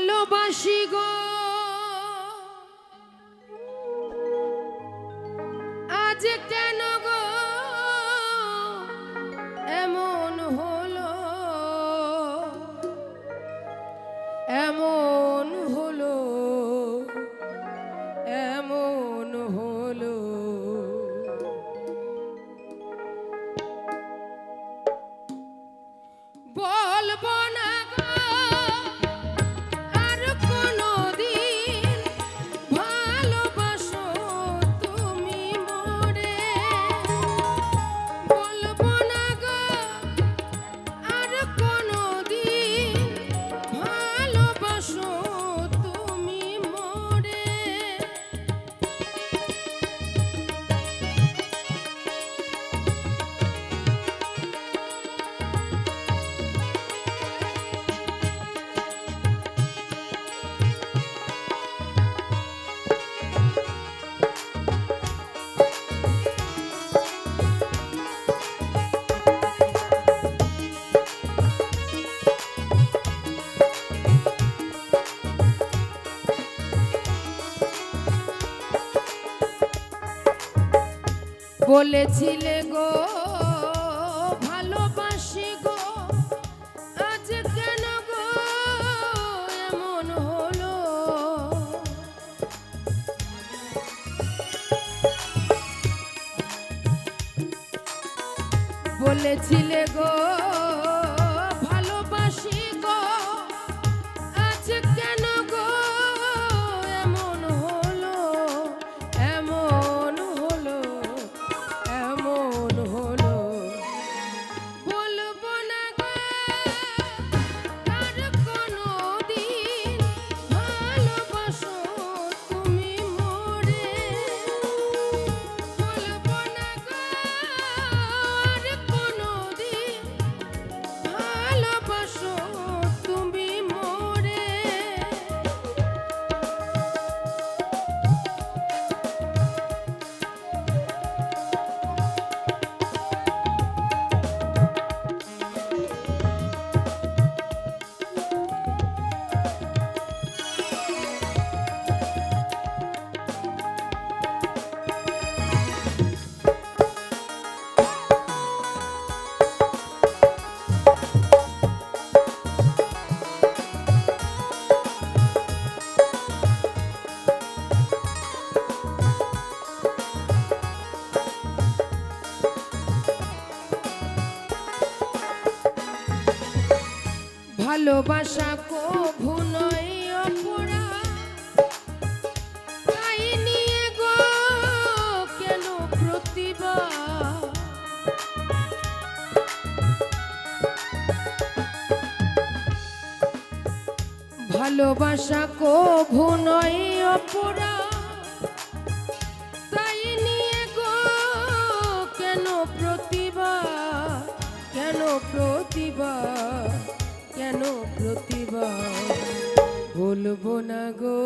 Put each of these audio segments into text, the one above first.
ভালোবাসি গো আজ কেন গো এমন হলো এমন হলো এমন হলো বলবো না গো আর কোনদিন ভালোবাসো তুমি মোরে বলবো না গো আর কোনদিন ভালোবাসো তুমি মোরে বলেছিলে গো ভালোবাসি গো আজ কেন গো এমন হলো বলেছিলে গো ভালোবাসি গো আজ কেন গো এমন হলো এমন হলো এমন হলো বলবো না গো আর কোনদিন ভালোবাসো তুমি মোরে বলবো না গো আর কোনদিন ভালোবাসো তুমি মোরে ভালোবাসা কভু নয় অপরাধ তাই নিয়ে গো কেন প্রতিবাদ ভালোবাসা কভু নয় অপরাধ তাই নিয়ে গো কেন প্রতিবাদ কেন প্রতিবাদ কেন প্রতিবাদ বলবো না গো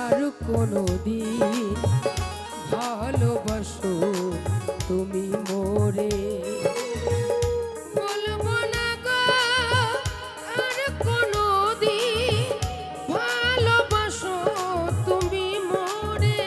আর কোনদিন ভালোবাসো তুমি মোরে বলবো না গো আর কোনদিন ভালোবাসো তুমি মোরে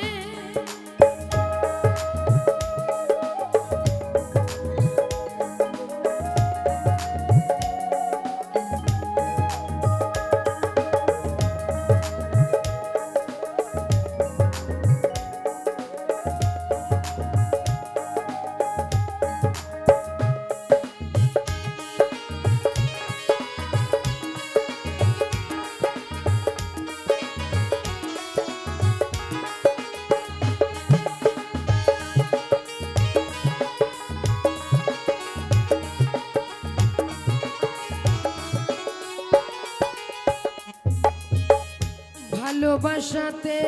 ভালোবাসাতে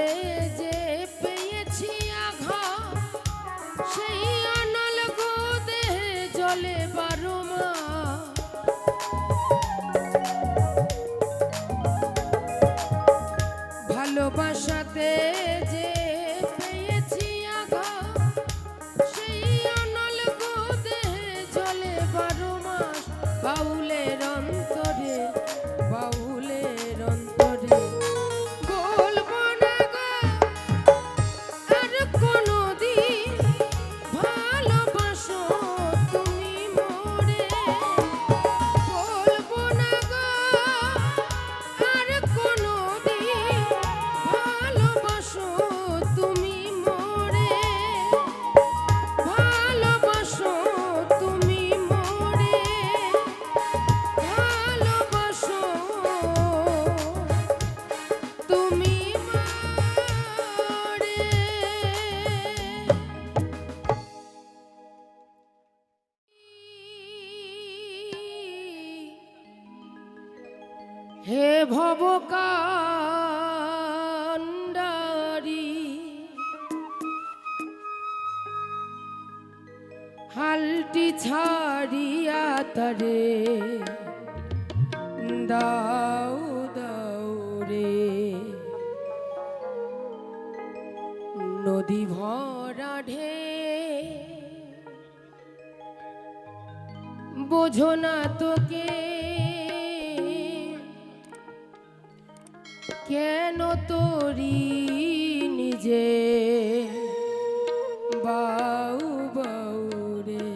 যে পেয়েছি আঘাত সেই অনল গো দেহে জলে বারো মাস ভালোবাসাতে যে পেয়েছি আঘাত সেই অনল গো দেহে জলে বারো মাস বাউলের অন্তরে বাউলের হালটি ছাড়িয়া তারে দাও দাও রে, নদী ভরা ঢে বোঝো না তোকে কেন তোরি নিজে বাউ বাউ রে।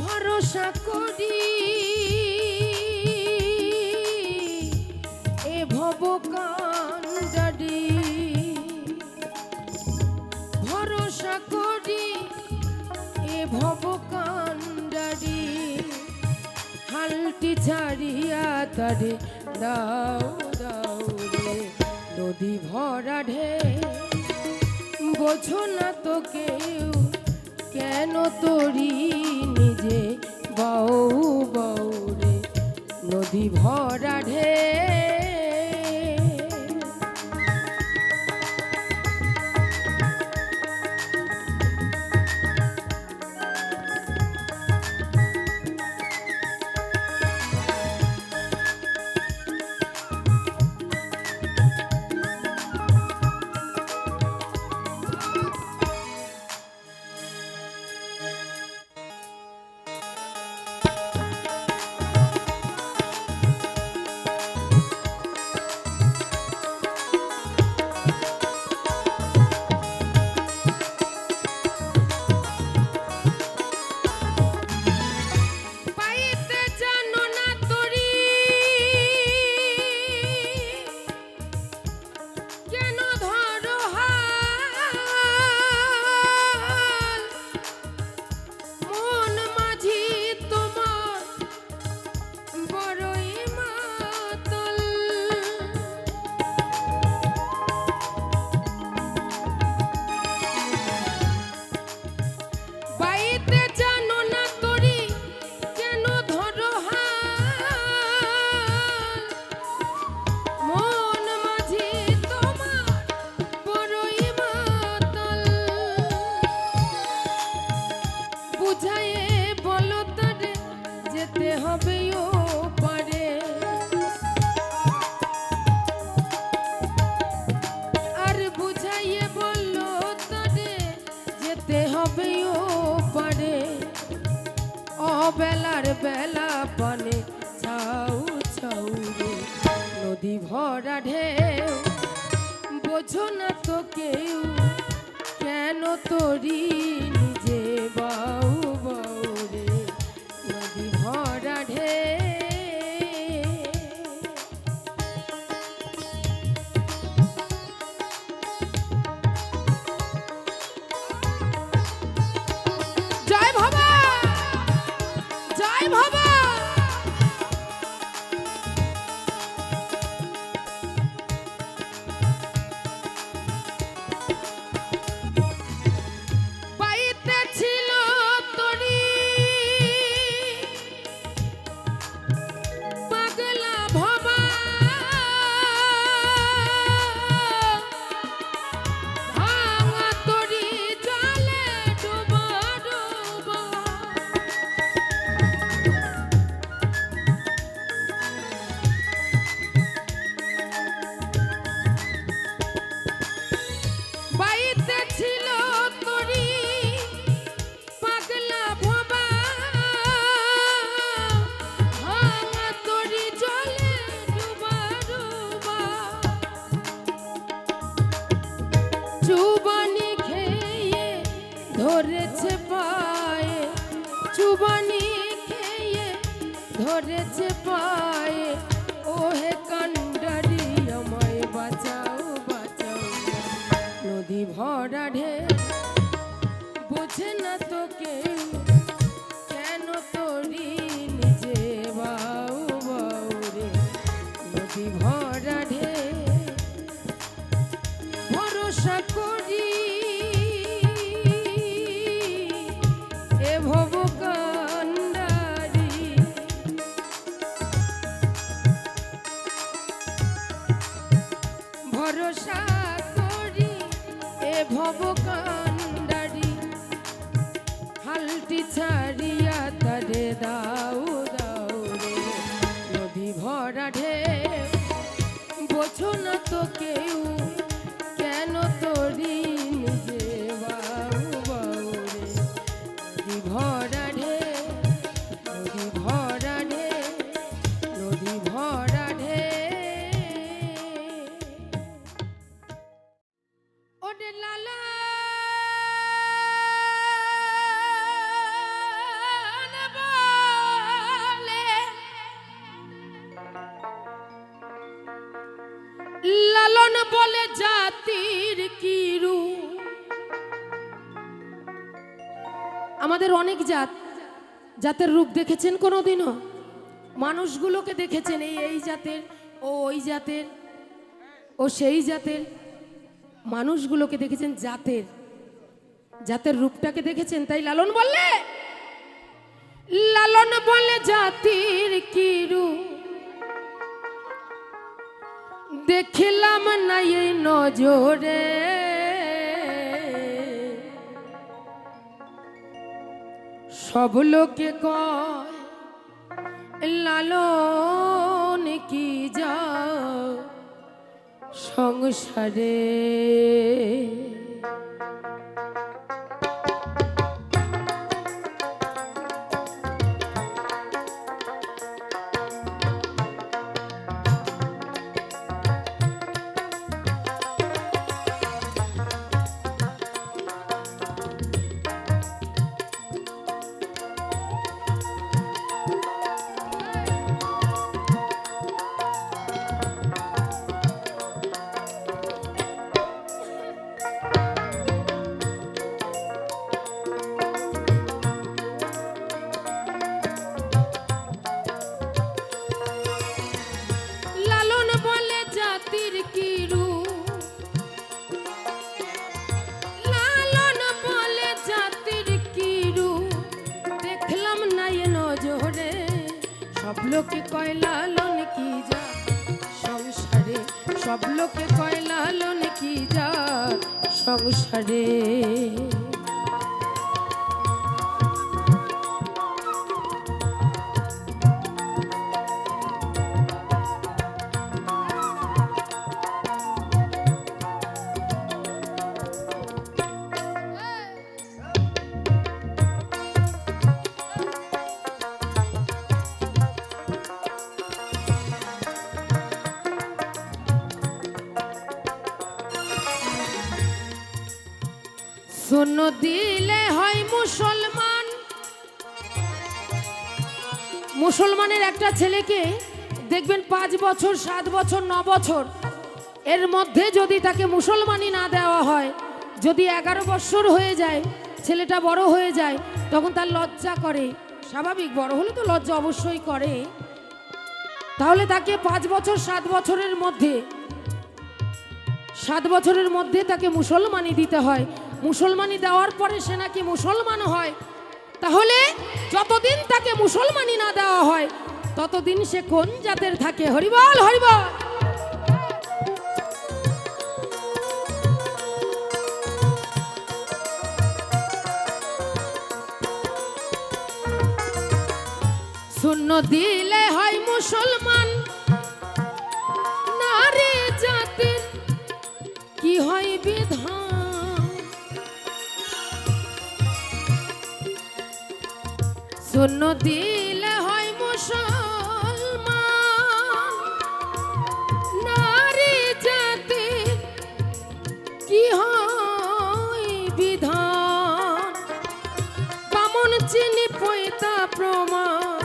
ভরসা করি এ ভব কান্ডারি, ভরসা করি এ ভব কান্ডারি, হালটি ছাড়িয়া তারে দাও দাও রে, নদী ভরা ঢে বোঝো না তো কেউ কেন তোরি নিজে বাউ বাউ রে, নদী ভরা ঢে। বেলার বেলা পানে ছাউ ছাউ রে, নদী ভরা ঢেউ বোঝো না তো কেউ কেন তোরি নিজে বাউ বাউ রে, নদী ভরা ঢেউ। জয় বাবা, জয় বাবা। বাইতে ছিল তরি পাগলা ভবা, ভাঙা তরি জলে ডুবা ডুবা, বাইতে ছিল তরি পাগলা ভবা, ভাঙা তরি জলে ডুবা ডুবা, চুবানি খেয়ে ধরেছে পায়ে, চুবানি খেয়ে ধরেছে পায়ে, ওহে কান্ডারি আমায় বাঁচাও বাঁচাও, ভরসা করি এ ভব কান্ডারি ভরসা করি এ ভব কান্ডারি হালটি ছাড়িয়া তারে দাও দাও রে নদী ভরা ঢেউ বোঝো না তো কেউ কেন তোরি নিজে বাউ বাউ রে নদী ভরা ঢেউ নদী ভরা ঢেউ নদী ভরা ঢেউ ওরে লালা লালন বলে জাতির কিরু আমাদের অনেক জাতের রূপ দেখেছেন কোনোদিনও মানুষগুলোকে দেখেছেন এই জাতের ও ওই জাতের ও সেই জাতের মানুষগুলোকে দেখেছেন জাতের রূপটাকে দেখেছেন তাই লালন বলে জাতির কিরু দেখিলাম না এই নজরে সব লোকে কয় লালন কি যা সংসারে সব লোকে কয় লালন কি যা সংসারে সব লোকে কয় লালন কি যা সংসারে শূন্য দিলে হয় মুসলমানের একটা ছেলেকে দেখবেন 5 বছর 7 বছর 9 বছর এর মধ্যে যদি তাকে মুসলমানি না দেওয়া হয় যদি 11 বছর হয়ে যায় ছেলেটা বড় হয়ে যায় তখন তার লজ্জা করে স্বাভাবিক বড় হলে তো লজ্জা অবশ্যই করে তাহলে তাকে 5 বছর 7 বছরের মধ্যে তাকে মুসলমানি দিতে হয় মুসলমানি দেওয়ার পরে সে নাকি মুসলমান হয় তাহলে যতদিন তাকে মুসলমানি না দেওয়া হয় ততদিন সে কোন জাতের থাকে হরিবল হরিবল শূন্য দিলে হয় মুসলমান নারী জাতির কি হয় বিধান শূন্য দিলে হয় মুসলমান নারী জাতির কি হয় বিধান বামন চিনি পয়তা প্রমাণ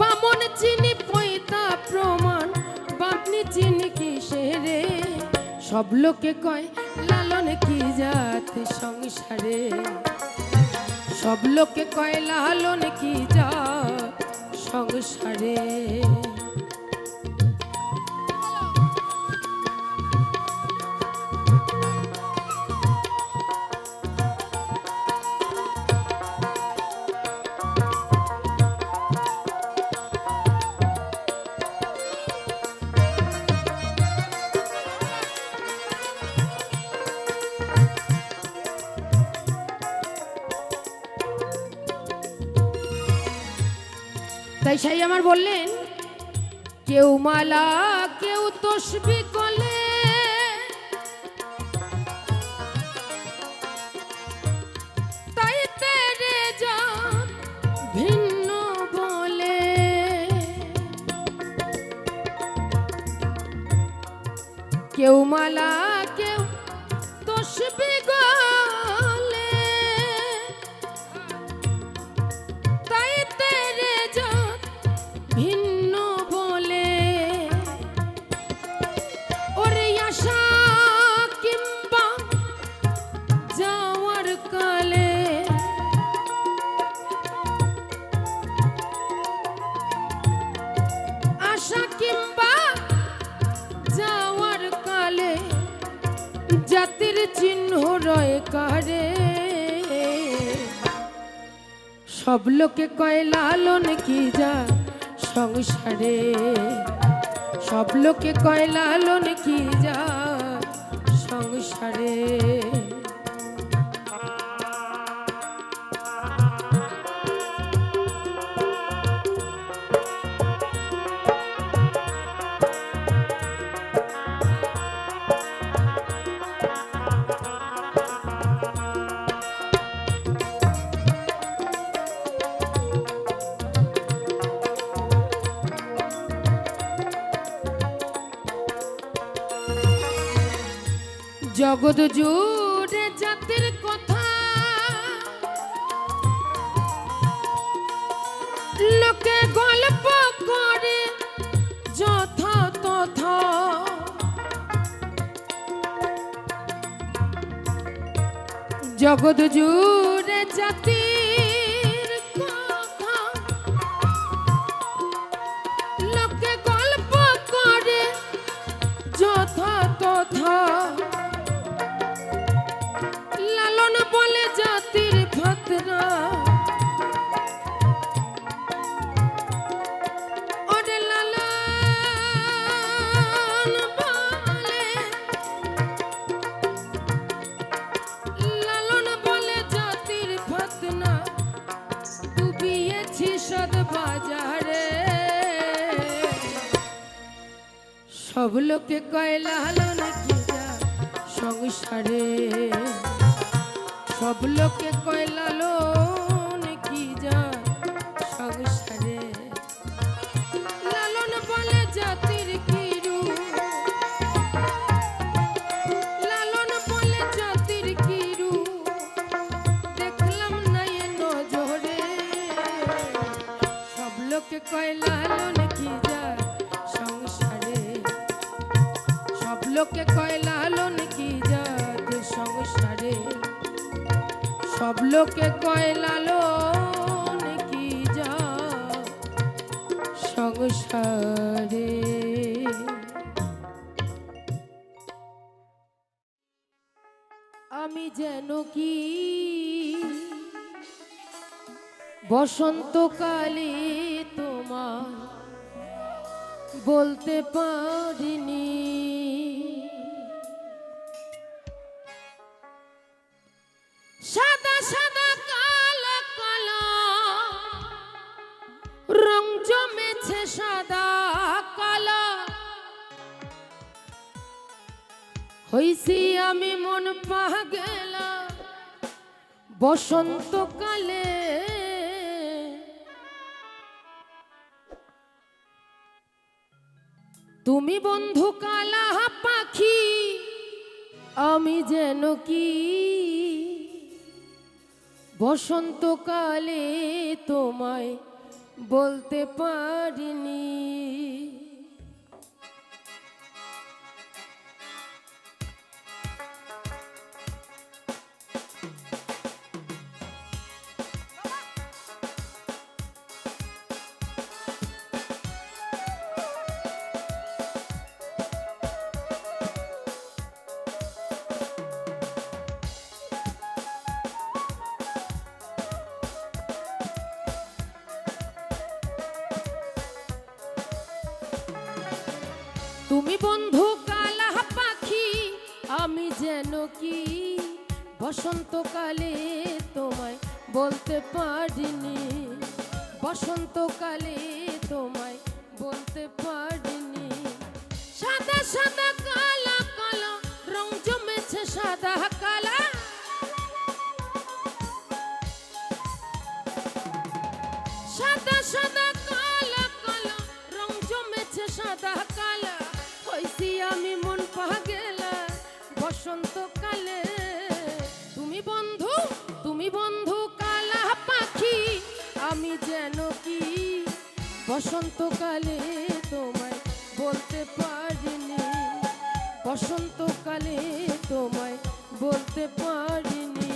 বামন চিনি পয়তা প্রমাণ বাপনি চিনি কিসেরে সব লোকে কয় লালন কি জাত সংসারে সব লোকে কয় লালন কি জাত সংসারে তাই সেই আমার বললেন, কেউ মালা কেউ তসবি কলে, তাই তেরে জান ভিন্ন বলে। কেউ মালা কেউ তসবি গলে, তাই তেরে জান ভিন্ন বলে। ওরে আশা কিংবা যাওয়ার কালে, আশা কিংবা যাওয়ার কালে জাতির চিহ্ন রয়ে কারে। সব লোকে কয় লালন কি যা সংসারে, সব লোকে কয় লালন কি যা সংসারে। জগৎ জুড়ে জাতির কথা লোকে গল্প করে যথা তথা। জগৎ জুড়ে জাতির কথা লোকে গল্প করে যথা তথা। লালন বলে জাতির ভাতরা, ওরে লালন বলে জাতির ভাতনা। ডুবিয়েছি সদ বাজারে, সব লোকে কয় লালন কি যা সংসারে। সব লোকে কয় লালন কি যা সংসারে। লালন বলে জাতির কিরু, লালন বলে জাতির কিরু দেখলাম না এ নজরে। সব লোকে কয় লালন কি যা সংসারে, সব লোকে কয় লালন কি যা সংসারে। সব লোকে কয় লালন কি যা সংসারে। আমি যেন কি বসন্তকালে তোমার বলতে পারিনি। সাদা সাদা কালো কালো রং জমেছে সাদা কালো, হইছি আমি মন পাগলা বসন্তকালে। তুমি বন্ধু কালা পাখি, আমি যেন কি বসন্তকালে তোমায় বলতে পারিনি। তুমি বন্ধু কালা পাখি, আমি যেন কি বসন্তকালে তোমায় বলতে পারিনি। বসন্তকালে তোমায় বলতে পারিনি। সাদা সাদা কালা কালা রং জমেছে সাদা কালা, সাদা সাদা কালা কালা রং জমেছে সাদা কালা। হইছি আমি মন পাগেলা বসন্তকালে। তুমি বন্ধু, তুমি বন্ধু কালা পাখি, আমি যেন কি বসন্তকালে তোমায় বলতে পারিনি। বসন্তকালে তোমায় বলতে পারিনি।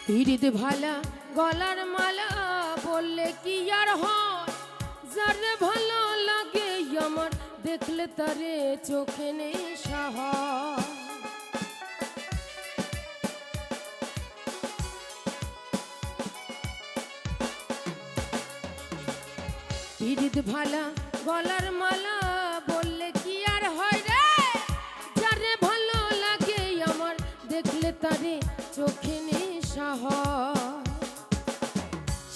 পিরিত ভালা গলার মালা বললে কি আর হয়, যারে ভালো লাগে আমার দেখলে তারে চোখে নেশা হয়। পিরিত ভালা গলার মালা বললে কি আর হয় রে, যারে ভালো লাগে আমার দেখলে তারে চোখে নেশা হয়।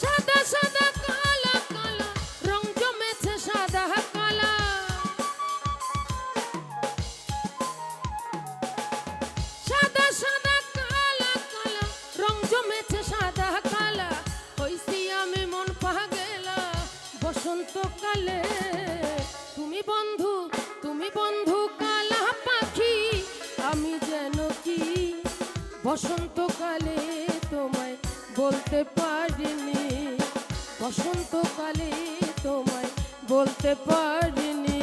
সাদা সাদা কালা কালা রং জমেছে সাদা কালা, সাদা সাদা কালা কালা রং জমেছে সাদা কালা। হইছি আমি মন পাগেলা বসন্তকালে। তুমি বন্ধু, তুমি বন্ধু কালা পাখি, আমি যেন কি বসন্তকালে তোমায় বলতে পারিনি। বসন্তকালে তোমায় বলতে পারিনি।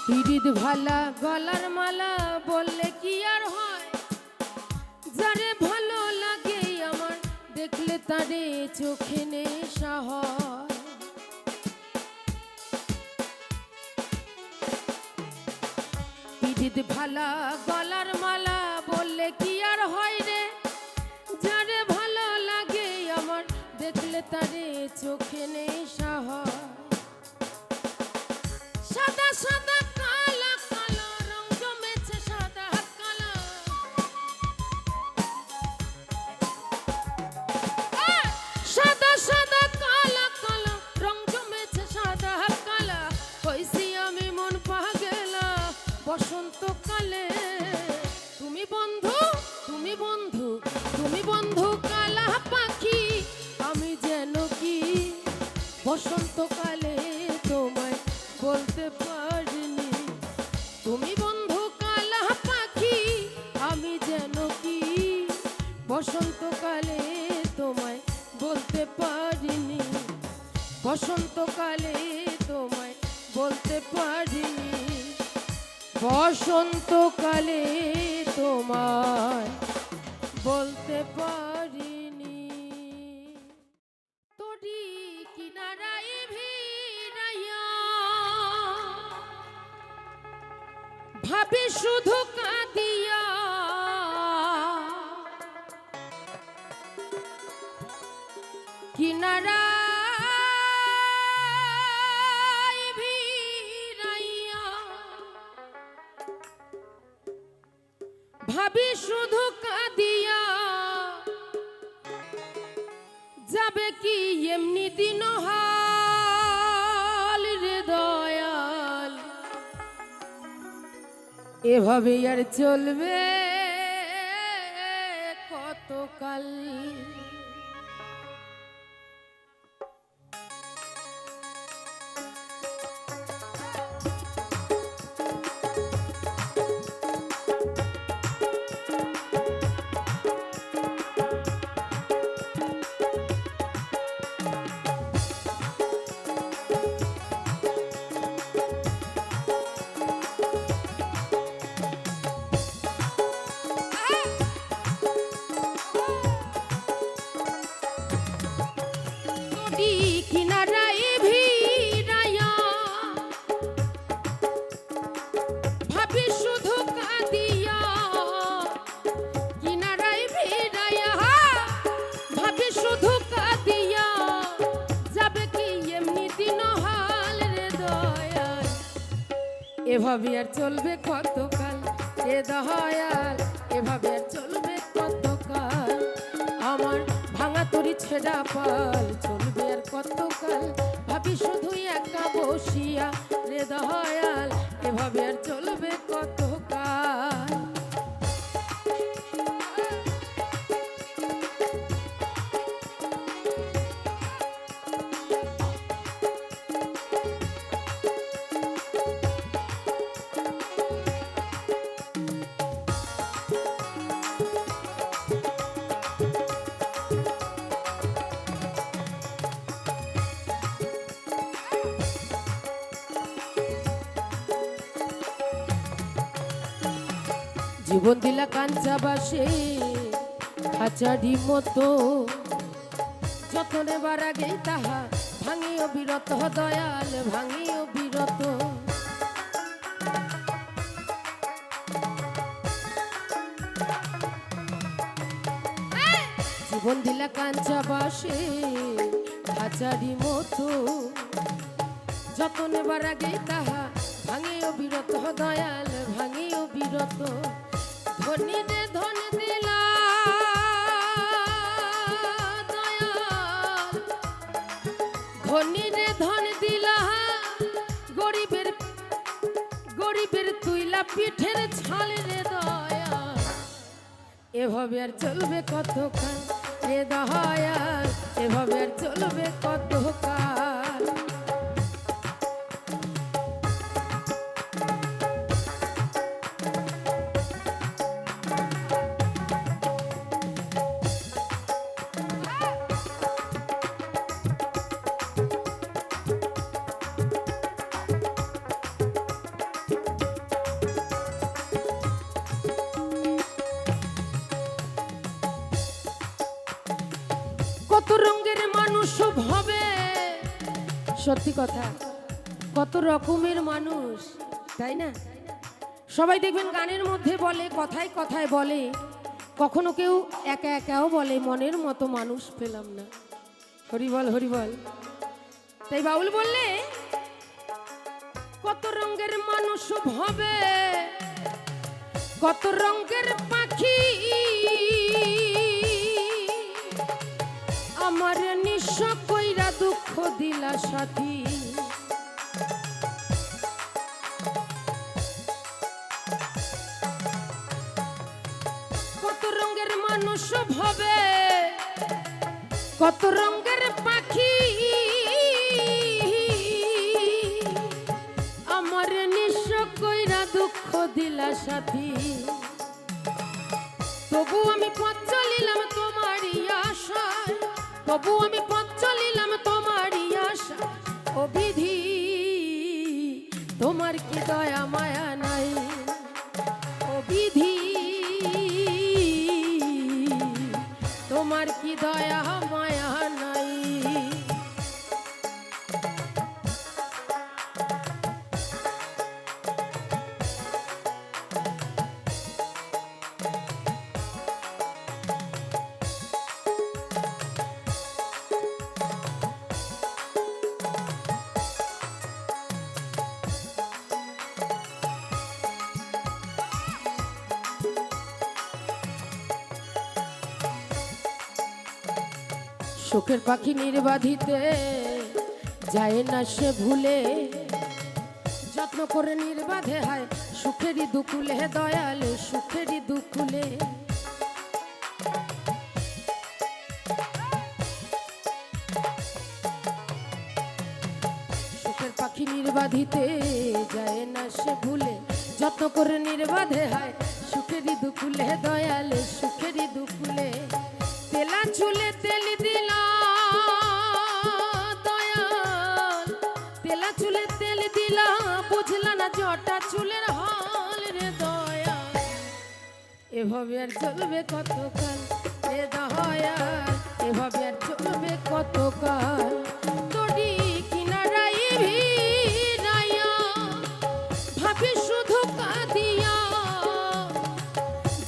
পিরিত ভালা গলার মালা বললে কি আর হয়, যারে ভালো লাগে আমার দেখলে তারে চোখে নেশা হয়। পিরিত ভালা গলার মালা বললে কি আর হয় রে, যারে ভালো লাগে আমার দেখলে তারে চোখে নেশা হয়। সাদা সাদা কালা কালা রং জমেছে সাদা কালা, সাদা সাদা কালা কালা রং জমেছে সাদা কালা। হইছি আমি মন পাগেলা বসন্তকালে। তুমি বন্ধু, তুমি বন্ধু, তুমি বন্ধু কালা পাখি, আমি যেন কি বসন্তকালে তোমায় বলতে পারিনি। তুমি বন্ধু কালা পাখি, আমি যেন কি বসন্তকালে তোমায় বলতে পারিনি। বসন্তকালে তোমায় বলতে পারিনি। বসন্তকালে তোমায় বলতে পারিনি। তোরি কিনারায় ভিড়াইয়া ভাবি শুধু কাঁদিয়া, কিনারায় ভিড়াইয়া ভাবি শুধু কাঁদিয়া, যাবে কি এমনি দিন হাল রে দয়াল, এভাবে আর চলবে কতকাল। এভাবে আর চলবে কতকাল এ দয়াল, এভাবে আর চলবে কতকাল। আমার ভাঙা তরি ছেঁড়া পাল চলবে আর কতকাল, ভাবি শুধু একা বসিয়া রে দয়াল, এভাবে আর চলবে কতকাল। জীবন দিলা কাঞ্চা বাসে খাঁচারি মতো, যতনে বার আগেই তাহা ভাঙিও বিরত দয়াল, ভাঙিও বিরত। জীবন দিলা কাঞ্চা বাসে খাঁচারি মতো, যতনে বার আগেই তাহা ভাঙিও বিরত দয়াল, ভাঙিও বিরত। ধনী রে ধন দিলা দয়াল, ধনী রে ধন দিলা, গরিবের গরিবের তুইলা পিঠের ছাল রে দয়াল, এভাবে আর চলবে কতকাল রে দয়াল, এভাবে আর চলবে কতকাল। কত রঙের মানুষ হবে, সত্যি কথা, কত রকমের মানুষ, তাই না? সবাই দেখবেন গানের মধ্যে বলে, কথায় কথায় বলে, কখনো কেউ একা একাও বলে মনের মতো মানুষ পেলাম না। হরিবল হরিবল। তাই বাউল বললে কত রঙের মানুষ হবে, কত রঙের পাখি, আমার নিঃস্ব কইরা দুঃখ দিলা সাথী। কত রঙের মানুষ হবে, কত রঙের পাখি, আমার নিঃস্ব কইরা দুঃখ দিলা সাথী। তবু আমি পথ চলিলাম তোমারই আশায়, তবু আমি পথ চলিলাম তোমারই আশা। ও বিধি তোমার কি দয়া মায়া নাই, ও বিধি তোমার কি দয়া মায়া নাই। সুখের পাখি নির্বাধিতে যায় না সে ভুলে, যত্ন করে নির্বাধে হয় সুখেরই দুকুলে দয়াল, সুখেরই দুকুলে। সুখের পাখি নির্বাধিতে যায় না সে ভুলে, যত্ন করে নির্বাধে হয় সুখেরই দুকুলে দয়াল, সুখেরই দুকুলে। তেলা চুলে তেল দিলা দয়াল, তেলা চুলে তেল দিলা, বুঝলা না জটা চুলের হাল রে দয়াল, এভাবে আর চলবে কতকাল রে দয়াল, এভাবে আর চলবে কতকাল। তোরি কিনারাই ভিড়াইয়া ভাবি শুধু কাঁদিয়া,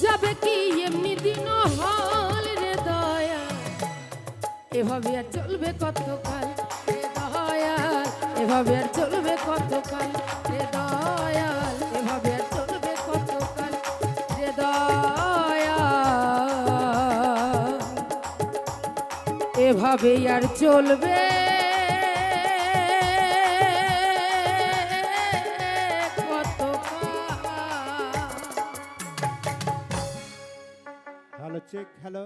যাবে কি এমনি দিন হাল রে দয়াল, এভাবে আর চলবে কতকাল রে দয়াল, এভাবে আর চলবে কতকাল রে দয়াল। এভাবেই আর চলবে কতকাল। Hello check hello